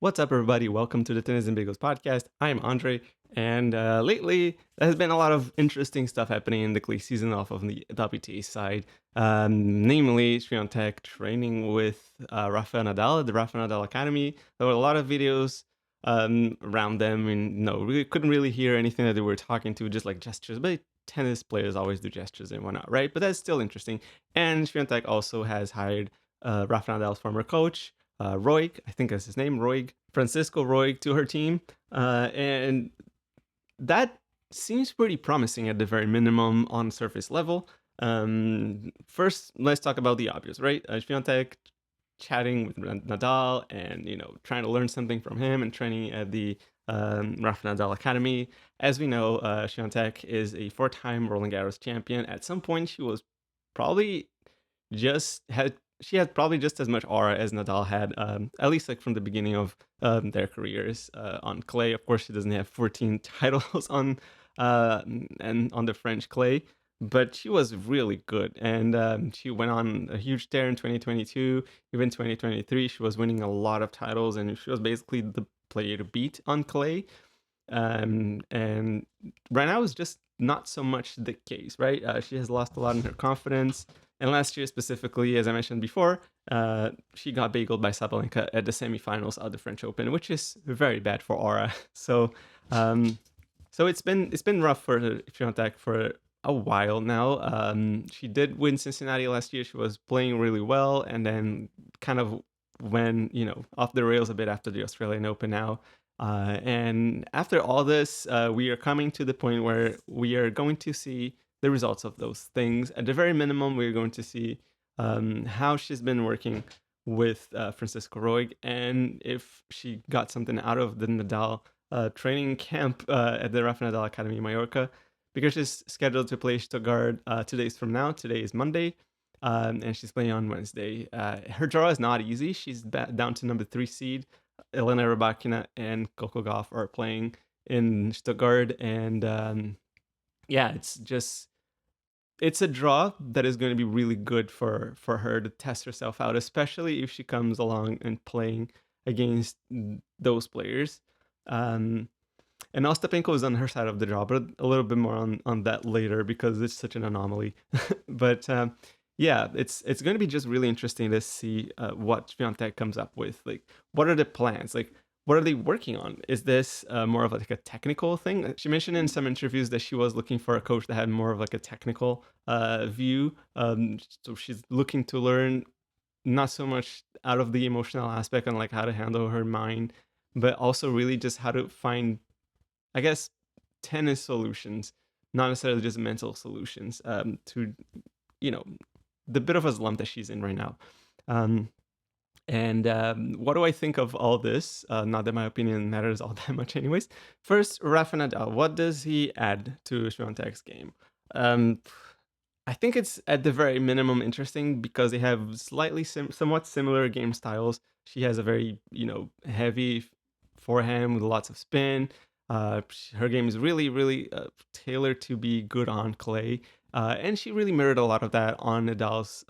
What's up, everybody? Welcome to the Tennis and Bagels podcast. I'm Andre, and lately there has been a lot of interesting stuff happening in the clay season off of the WTA side, namely Swiatek training with Rafa Nadal at the Rafa Nadal Academy. There were a lot of videos around them, and we couldn't really hear anything that they were talking to, just like gestures. But tennis players always do gestures and whatnot, right? But that's still interesting. And Swiatek also has hired Rafa Nadal's former coach, Roig, I think that's his name, Roig, Francisco Roig, to her team. And that seems pretty promising at the very minimum on surface level. First, let's talk about the obvious, right? Swiatek chatting with Nadal and, trying to learn something from him and training at the Rafa Nadal Academy. As we know, Swiatek is a four-time Roland Garros champion. At some point, she was probably just had she had probably just as much aura as Nadal had, at least like from the beginning of their careers on clay. Of course, she doesn't have 14 titles on and on the French clay, but she was really good, and she went on a huge tear in 2022. Even 2023, she was winning a lot of titles, and she was basically the player to beat on clay. And right now is just not so much the case, right? She has lost a lot in her confidence. And last year, specifically, as I mentioned before, she got bageled by Sabalenka at the semifinals of the French Open, which is very bad for aura. Um, so it's been rough for Swiatek for a while now. She did win Cincinnati last year. She was playing really well, and then kind of went off the rails a bit after the Australian Open now. And after all this, we are coming to the point where we are going to see the results of those things. At the very minimum, we're going to see how she's been working with Francisco Roig and if she got something out of the Nadal training camp at the Rafa Nadal Academy in Mallorca, because she's scheduled to play Stuttgart 2 days from now. Today is Monday. And she's playing on Wednesday. Her draw is not easy. She's down to number 3 seed. Elena Rybakina and Coco Gauff are playing in Stuttgart, and yeah, it's a draw that is going to be really good for her to test herself out, especially if she comes along and playing against those players. Um, and Ostapenko is on her side of the draw, but a little bit more on that later because it's such an anomaly. But yeah, it's going to be just really interesting to see what Swiatek comes up with. Like, what are the plans? Like, what are they working on? Is this more of like a technical thing? She mentioned in some interviews that she was looking for a coach that had more of like a technical view. So she's looking to learn not so much out of the emotional aspect and like how to handle her mind, but also really just how to find, I guess, tennis solutions, not necessarily just mental solutions, to you know the bit of a slump that she's in right now. Um, and what do I think of all this? Not that my opinion matters all that much, anyways. First, Rafa Nadal. What does he add to Swiatek's game? Um, I think it's at the very minimum interesting because they have slightly somewhat similar game styles. She has a very heavy forehand with lots of spin. Her game is really really tailored to be good on clay, and she really mirrored a lot of that on Nadal's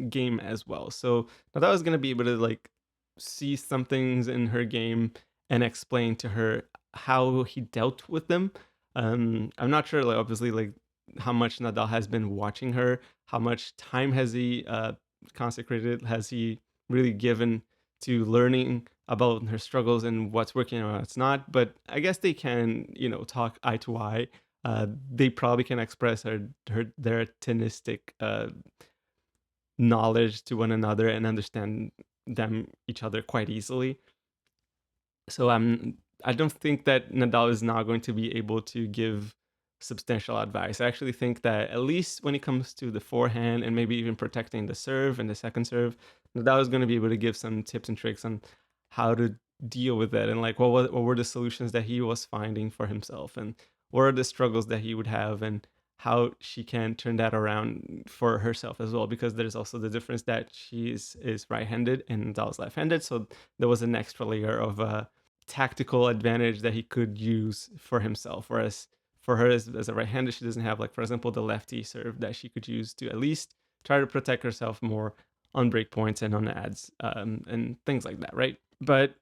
game as well. So Nadal is going to be able to like see some things in her game and explain to her how he dealt with them. I'm not sure, like obviously, like how much Nadal has been watching her, how much time has he consecrated, has he really given to learning about her struggles and what's working and what's not. But I guess they can, talk eye to eye. They probably can express their tenistic knowledge to one another and understand them each other quite easily. So I don't think that Nadal is now going to be able to give substantial advice. I actually think that at least when it comes to the forehand and maybe even protecting the serve and the second serve, Nadal is going to be able to give some tips and tricks on how to deal with it and like what were the solutions that he was finding for himself and what are the struggles that he would have and how she can turn that around for herself as well, because there's also the difference that she is right-handed and Nadal's left-handed, so there was an extra layer of tactical advantage that he could use for himself. Whereas for her as a right-hander, she doesn't have, like, for example, the lefty serve that she could use to at least try to protect herself more on break points and on ads and things like that, right? But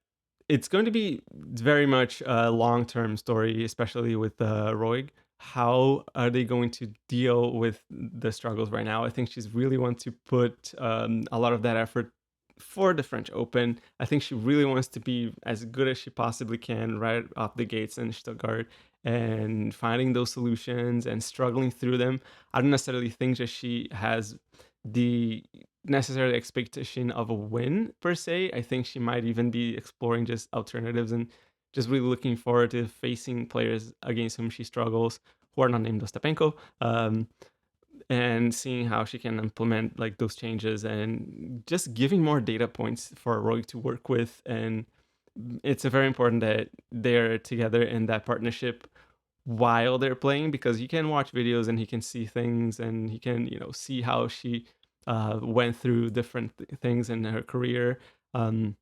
it's going to be very much a long-term story, especially with Roig. How are they going to deal with the struggles right now? I think she's really want to put a lot of that effort for the French Open. I think she really wants to be as good as she possibly can right off the gates in Stuttgart, and finding those solutions and struggling through them. I don't necessarily think that she has the necessarily expectation of a win per se. I think she might even be exploring just alternatives and just really looking forward to facing players against whom she struggles, who are not named Ostapenko, and seeing how she can implement like those changes and just giving more data points for Roy to work with. And it's very important that they're together in that partnership while they're playing, because you can watch videos and he can see things and he can see how she went through different things in her career, um,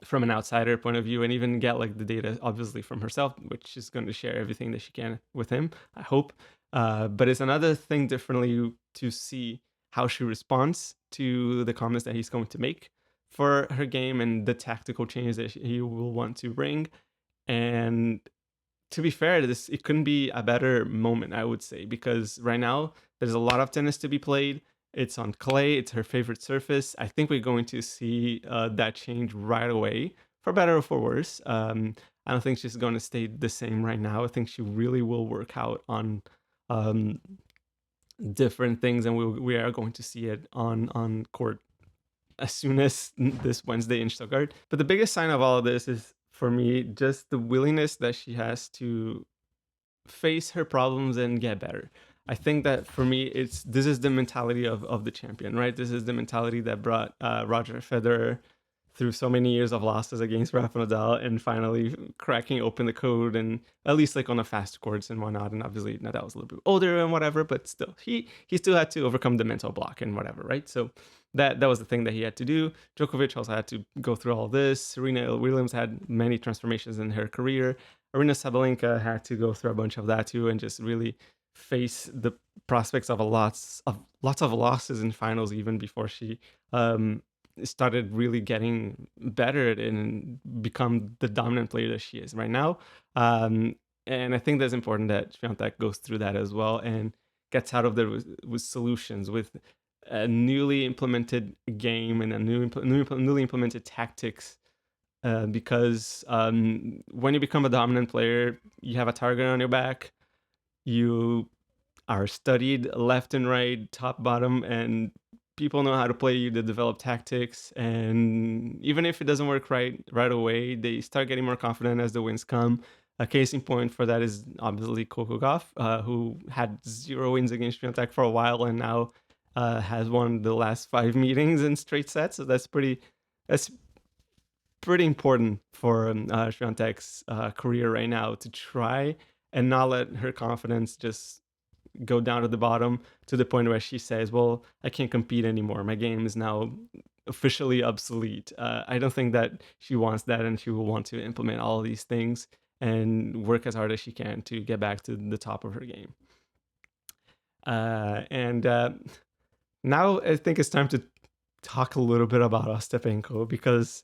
from an outsider point of view, and even get like the data obviously from herself, which she's going to share everything that she can with him, I hope. But it's another thing differently to see how she responds to the comments that he's going to make for her game and the tactical changes that he will want to bring. And to be fair, this it couldn't be a better moment, I would say, because right now there's a lot of tennis to be played. It's on clay. It's her favorite surface. I think we're going to see that change right away, for better or for worse. I don't think she's going to stay the same right now. I think she really will work out on um, different things, and we are going to see it on court as soon as this Wednesday in Stuttgart. But the biggest sign of all of this is, for me, just the willingness that she has to face her problems and get better. I think that for me, this is the mentality of the champion, right? This is the mentality that brought Roger Federer through so many years of losses against Rafa Nadal and finally cracking open the code, and at least like on the fast courts and whatnot. And obviously Nadal was a little bit older and whatever, but still he still had to overcome the mental block and whatever, right? So that was the thing that he had to do. Djokovic also had to go through all this. Serena Williams had many transformations in her career. Arena Sabalenka had to go through a bunch of that too, and just really face the prospects of lots of losses in finals, even before she started really getting better and become the dominant player that she is right now. And I think that's important that Swiatek goes through that as well and gets out of there with solutions, with a newly implemented game and a newly implemented tactics. Because when you become a dominant player, you have a target on your back. You are studied left and right, top, bottom, and people know how to play you to develop tactics. And even if it doesn't work right away, they start getting more confident as the wins come. A case in point for that is obviously Coco Gauff, who had 0 wins against Swiatek for a while and now has won the last 5 meetings in straight sets. So that's pretty important for Swiatek's career right now, to try and not let her confidence just go down to the bottom, to the point where she says, well, I can't compete anymore. My game is now officially obsolete. I don't think that she wants that, and she will want to implement all of these things and work as hard as she can to get back to the top of her game. And now I think it's time to talk a little bit about Ostapenko, because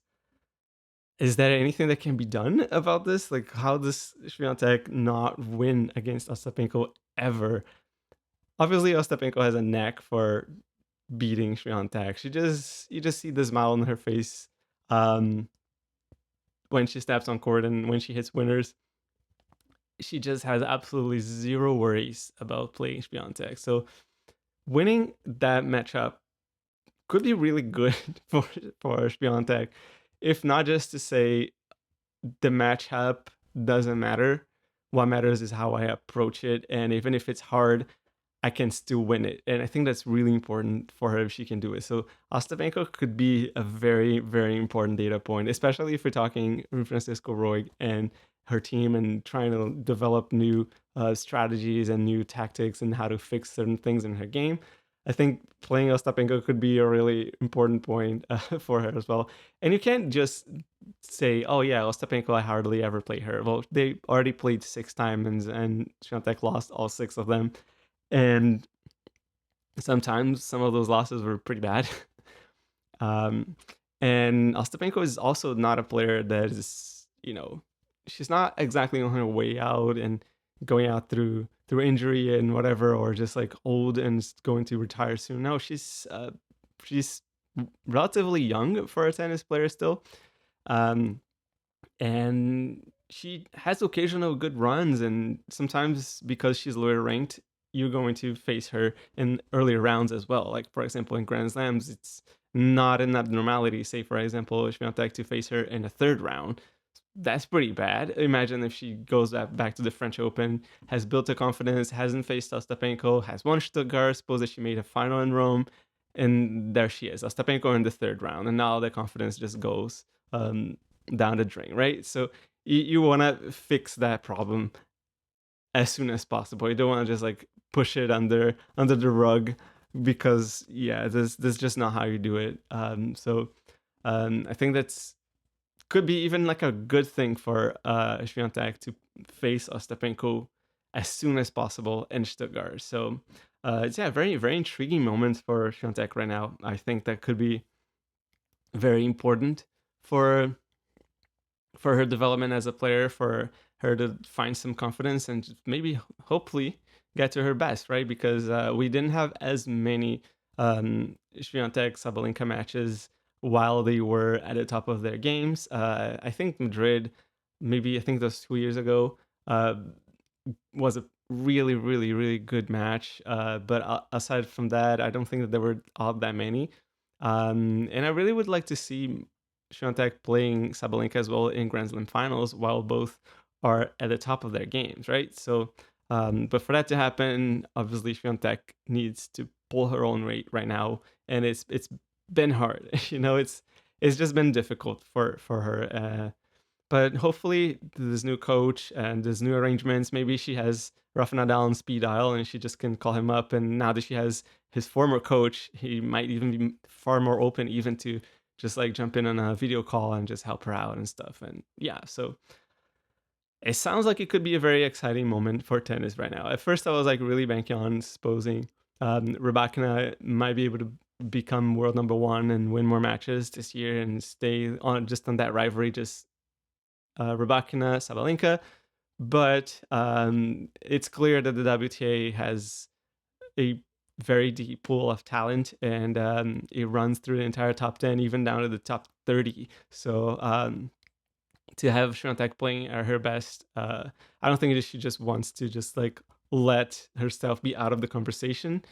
is there anything that can be done about this? Like, how does Swiatek not win against Ostapenko ever? Obviously, Ostapenko has a knack for beating Swiatek. You just see the smile on her face um, when she steps on court and when she hits winners. She just has absolutely zero worries about playing Swiatek. So winning that matchup could be really good for Swiatek, if not just to say the matchup doesn't matter. What matters is how I approach it, and even if it's hard, I can still win it. And I think that's really important for her if she can do it. So Ostapenko could be a very, very important data point, especially if we're talking Francisco Roig and her team and trying to develop new strategies and new tactics and how to fix certain things in her game. I think playing Ostapenko could be a really important point for her as well. And you can't just say, oh yeah, Ostapenko, I hardly ever play her. Well, they already played 6 times and Swiatek lost all 6 of them. And sometimes some of those losses were pretty bad. um, And Ostapenko is also not a player that is, she's not exactly on her way out and going out through injury and whatever, or just like old and is going to retire soon. No, she's relatively young for a tennis player still. Um, and she has occasional good runs, and sometimes because she's lower ranked, you're going to face her in earlier rounds as well. Like for example, in Grand Slams, it's not an abnormality. Say for example, Swiatek to face her in a third round. That's pretty bad. Imagine if she goes back to the French Open, has built a confidence, hasn't faced Ostapenko, has won Stuttgart. Suppose that she made a final in Rome, and there she is, Ostapenko in the third round, and now the confidence just goes down the drain, right? So you want to fix that problem as soon as possible. You don't want to just like push it under the rug, because yeah, this is just not how you do it. I think that's could be even like a good thing for Swiatek to face Ostapenko as soon as possible in Stuttgart. So it's very very intriguing moment for Swiatek right now. I think that could be very important for her development as a player, for her to find some confidence and maybe hopefully get to her best, right? Because we didn't have as many Swiatek Sabalenka matches while they were at the top of their games. I think Madrid, maybe I think those 2 years ago, uh, was a really, really, really good match. But aside from that, I don't think that there were all that many. And I really would like to see Swiatek playing Sabalenka as well in Grand Slam finals while both are at the top of their games, right? So, but for that to happen, obviously Swiatek needs to pull her own weight right now, and it's been hard. It's just been difficult for her. But hopefully, this new coach and this new arrangements, maybe she has Rafa Nadal on speed dial and she just can call him up. And now that she has his former coach, he might even be far more open, even to just like jump in on a video call and just help her out and stuff. And yeah, so it sounds like it could be a very exciting moment for tennis right now. At first, I was like really banking on supposing Rybakina might be able to become world number one and win more matches this year and stay on that rivalry, just Rybakina, Sabalenka, but it's clear that the WTA has a very deep pool of talent, and it runs through the entire top 10, even down to the top 30. So to have Swiatek playing at her best, I don't think that she just wants to just like let herself be out of the conversation.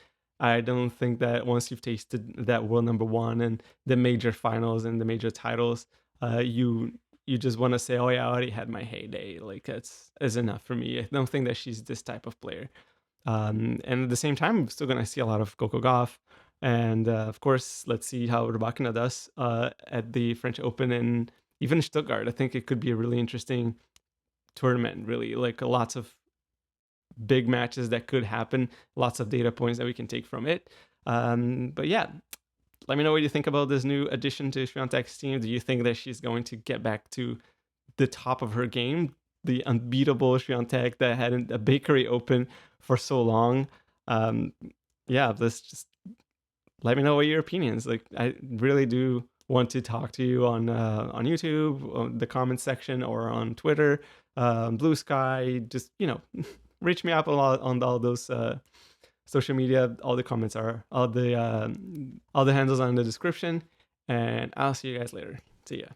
I don't think that once you've tasted that world number one and the major finals and the major titles, you just want to say, "Oh yeah, I already had my heyday." Like that's is enough for me. I don't think that she's this type of player. And at the same time, I'm still gonna see a lot of Coco Gauff, and of course, let's see how Rybakina does at the French Open and even Stuttgart. I think it could be a really interesting tournament. Really, like lots of big matches that could happen, lots of data points that we can take from it. But yeah, let me know what you think about this new addition to Swiatek's team. Do you think that she's going to get back to the top of her game, the unbeatable Swiatek that had a bakery open for so long? Um, yeah, let's just let me know what your opinions. Like, I really do want to talk to you on YouTube, on the comments section, or on Twitter, Blue Sky. Just reach me up on all those social media. All the comments are all the handles are in the description, and I'll see you guys later. See ya.